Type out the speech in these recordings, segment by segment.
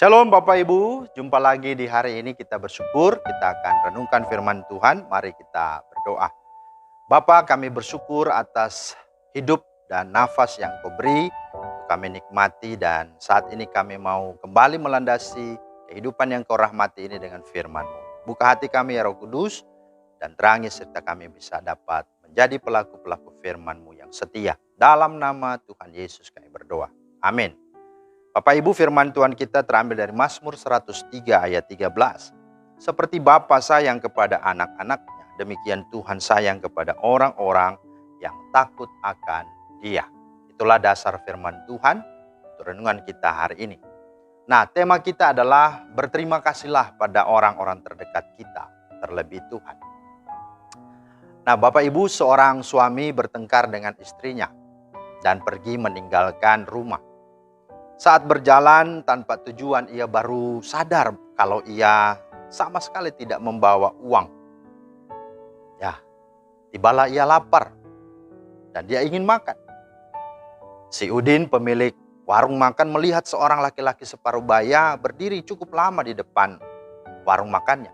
Shalom Bapak Ibu, jumpa lagi di hari ini. Kita bersyukur, kita akan renungkan firman Tuhan. Mari kita berdoa. Bapa, kami bersyukur atas hidup dan nafas yang Kau beri, kami nikmati, dan saat ini kami mau kembali melandasi kehidupan yang Kau rahmati ini dengan firman-Mu. Buka hati kami ya Roh Kudus, dan terangi serta kami bisa dapat menjadi pelaku-pelaku firman-Mu yang setia. Dalam nama Tuhan Yesus kami berdoa. Amin. Bapak Ibu, firman Tuhan kita terambil dari Mazmur 103 ayat 13. Seperti Bapa sayang kepada anak-anaknya, demikian Tuhan sayang kepada orang-orang yang takut akan Dia. Itulah dasar firman Tuhan untuk renungan kita hari ini. Nah, tema kita adalah berterima kasihlah pada orang-orang terdekat kita, terlebih Tuhan. Nah, Bapak Ibu, seorang suami bertengkar dengan istrinya dan pergi meninggalkan rumah. Saat berjalan tanpa tujuan, ia baru sadar kalau ia sama sekali tidak membawa uang. Ya, tibalah ia lapar dan dia ingin makan. Si Udin, pemilik warung makan, melihat seorang laki-laki separuh baya berdiri cukup lama di depan warung makannya.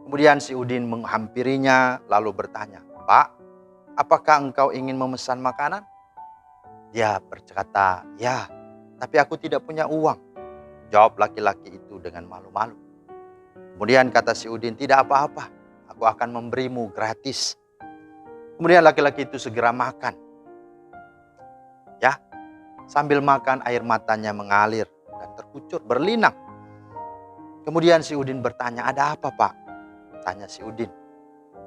Kemudian si Udin menghampirinya lalu bertanya, "Pak, apakah engkau ingin memesan makanan?" Dia berkata, "Ya, tapi aku tidak punya uang," jawab laki-laki itu dengan malu-malu. Kemudian kata si Udin, "Tidak apa-apa, aku akan memberimu gratis." Kemudian laki-laki itu segera makan. Ya, sambil makan air matanya mengalir dan terkucur berlinang. Kemudian si Udin bertanya, "Ada apa, Pak?" Tanya si Udin.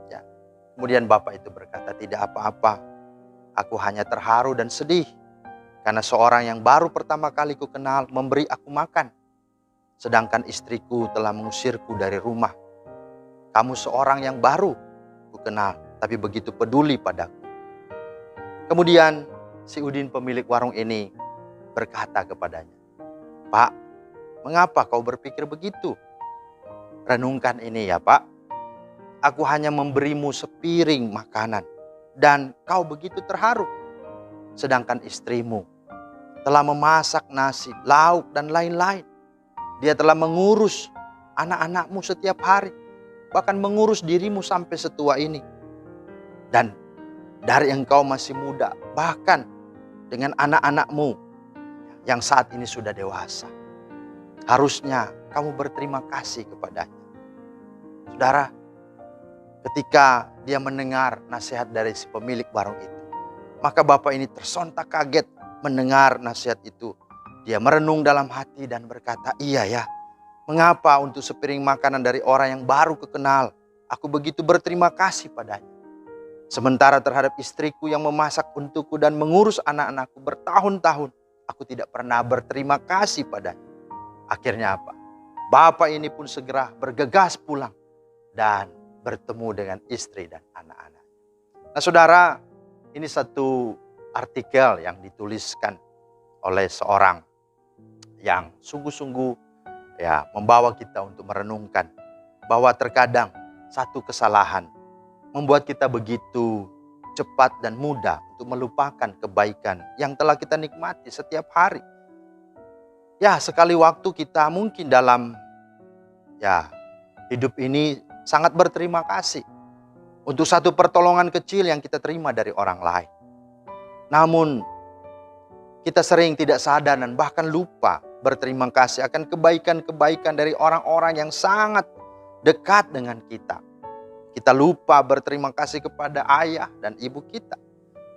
Ya. Kemudian bapak itu berkata, "Tidak apa-apa, aku hanya terharu dan sedih. Karena seorang yang baru pertama kali ku kenal memberi aku makan. Sedangkan istriku telah mengusirku dari rumah. Kamu seorang yang baru ku kenal, tapi begitu peduli padaku." Kemudian si Udin pemilik warung ini berkata kepadanya, "Pak, mengapa kau berpikir begitu? Renungkan ini ya Pak. Aku hanya memberimu sepiring makanan dan kau begitu terharu. Sedangkan istrimu telah memasak nasi, lauk, dan lain-lain. Dia telah mengurus anak-anakmu setiap hari, bahkan mengurus dirimu sampai setua ini. Dan dari engkau masih muda, bahkan dengan anak-anakmu yang saat ini sudah dewasa. Harusnya kamu berterima kasih kepadanya." Saudara, ketika dia mendengar nasihat dari si pemilik warung itu, maka bapak ini tersontak kaget mendengar nasihat itu. Dia merenung dalam hati dan berkata, "Iya ya, mengapa untuk sepiring makanan dari orang yang baru kukenal, aku begitu berterima kasih padanya. Sementara terhadap istriku yang memasak untukku dan mengurus anak-anakku bertahun-tahun, aku tidak pernah berterima kasih padanya." Akhirnya apa? Bapak ini pun segera bergegas pulang dan bertemu dengan istri dan anak-anak. Nah saudara, ini satu artikel yang dituliskan oleh seorang yang sungguh-sungguh ya membawa kita untuk merenungkan bahwa terkadang satu kesalahan membuat kita begitu cepat dan mudah untuk melupakan kebaikan yang telah kita nikmati setiap hari. Ya, sekali waktu kita mungkin dalam hidup ini sangat berterima kasih untuk satu pertolongan kecil yang kita terima dari orang lain. Namun kita sering tidak sadar dan bahkan lupa berterima kasih akan kebaikan-kebaikan dari orang-orang yang sangat dekat dengan kita. Kita lupa berterima kasih kepada ayah dan ibu kita.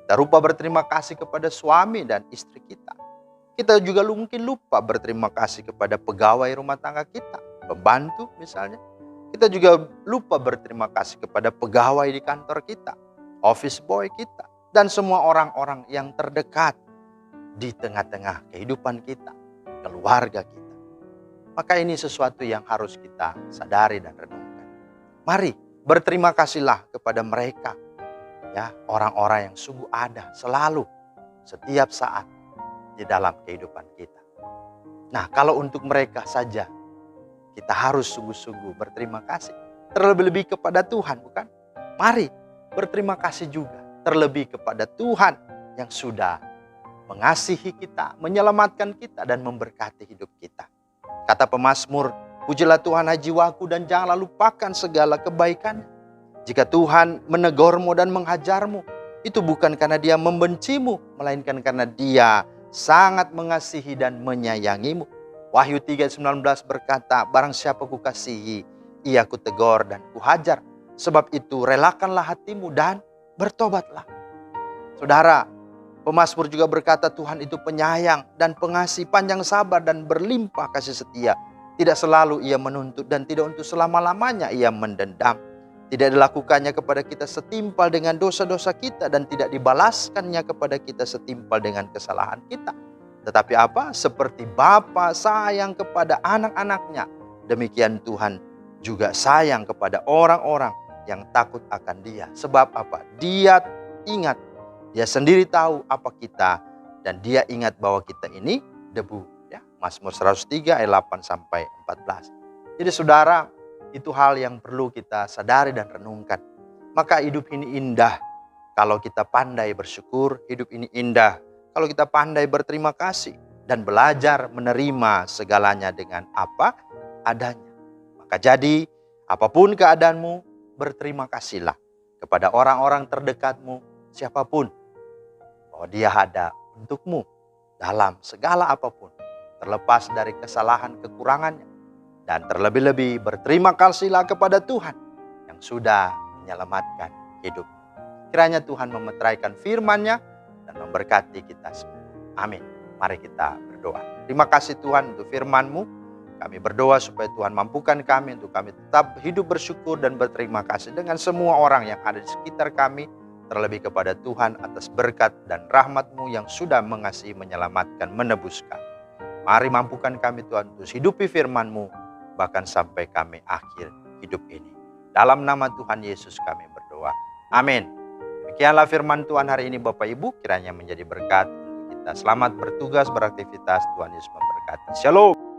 Kita lupa berterima kasih kepada suami dan istri kita. Kita juga mungkin lupa berterima kasih kepada pegawai rumah tangga kita, pembantu misalnya. Kita juga lupa berterima kasih kepada pegawai di kantor kita, office boy kita, dan semua orang-orang yang terdekat di tengah-tengah kehidupan kita, keluarga kita. Maka ini sesuatu yang harus kita sadari dan renungkan. Mari berterima kasihlah kepada mereka, ya, orang-orang yang sungguh ada selalu, setiap saat di dalam kehidupan kita. Nah, kalau untuk mereka saja kita harus sungguh-sungguh berterima kasih. Terlebih-lebih kepada Tuhan, bukan? Mari berterima kasih juga terlebih kepada Tuhan yang sudah mengasihi kita, menyelamatkan kita, dan memberkati hidup kita. Kata pemazmur, pujilah Tuhan hai jiwaku dan janganlah lupakan segala kebaikan. Jika Tuhan menegurmu dan menghajarmu, itu bukan karena Dia membencimu, melainkan karena Dia sangat mengasihi dan menyayangimu. Wahyu 3:19 berkata, barang siapa kukasihi, ia kutegur dan kuhajar. Sebab itu relakanlah hatimu dan bertobatlah. Saudara, pemazmur juga berkata Tuhan itu penyayang dan pengasih, panjang sabar dan berlimpah kasih setia. Tidak selalu Ia menuntut dan tidak untuk selama-lamanya Ia mendendam. Tidak dilakukannya kepada kita setimpal dengan dosa-dosa kita dan tidak dibalaskannya kepada kita setimpal dengan kesalahan kita. Tetapi apa? Seperti Bapa sayang kepada anak-anaknya, demikian Tuhan juga sayang kepada orang-orang yang takut akan Dia. Sebab apa? Dia ingat, Dia sendiri tahu apa kita, dan Dia ingat bahwa kita ini debu. Ya, Mazmur 103 ayat 8 sampai 14. Jadi saudara, itu hal yang perlu kita sadari dan renungkan. Maka hidup ini indah kalau kita pandai bersyukur. Hidup ini indah kalau kita pandai berterima kasih dan belajar menerima segalanya dengan apa adanya. Maka jadi apapun keadaanmu, berterima kasihlah kepada orang-orang terdekatmu, siapapun, bahwa Dia ada untukmu dalam segala apapun, terlepas dari kesalahan kekurangannya. Dan terlebih-lebih berterima kasihlah kepada Tuhan yang sudah menyelamatkan hidup. Kiranya Tuhan memeteraikan firman-Nya dan memberkati kita semua. Amin. Mari kita berdoa. Terima kasih Tuhan untuk firman-Mu. Kami berdoa supaya Tuhan mampukan kami untuk kami tetap hidup bersyukur dan berterima kasih dengan semua orang yang ada di sekitar kami. Terlebih kepada Tuhan atas berkat dan rahmat-Mu yang sudah mengasihi, menyelamatkan, menebuskan. Mari mampukan kami Tuhan untuk hidupi firman-Mu bahkan sampai kami akhir hidup ini. Dalam nama Tuhan Yesus kami berdoa. Amin. Demikianlah firman Tuhan hari ini Bapak Ibu, kiranya menjadi berkat untuk kita. Selamat bertugas, beraktivitas. Tuhan Yesus memberkati. Shalom.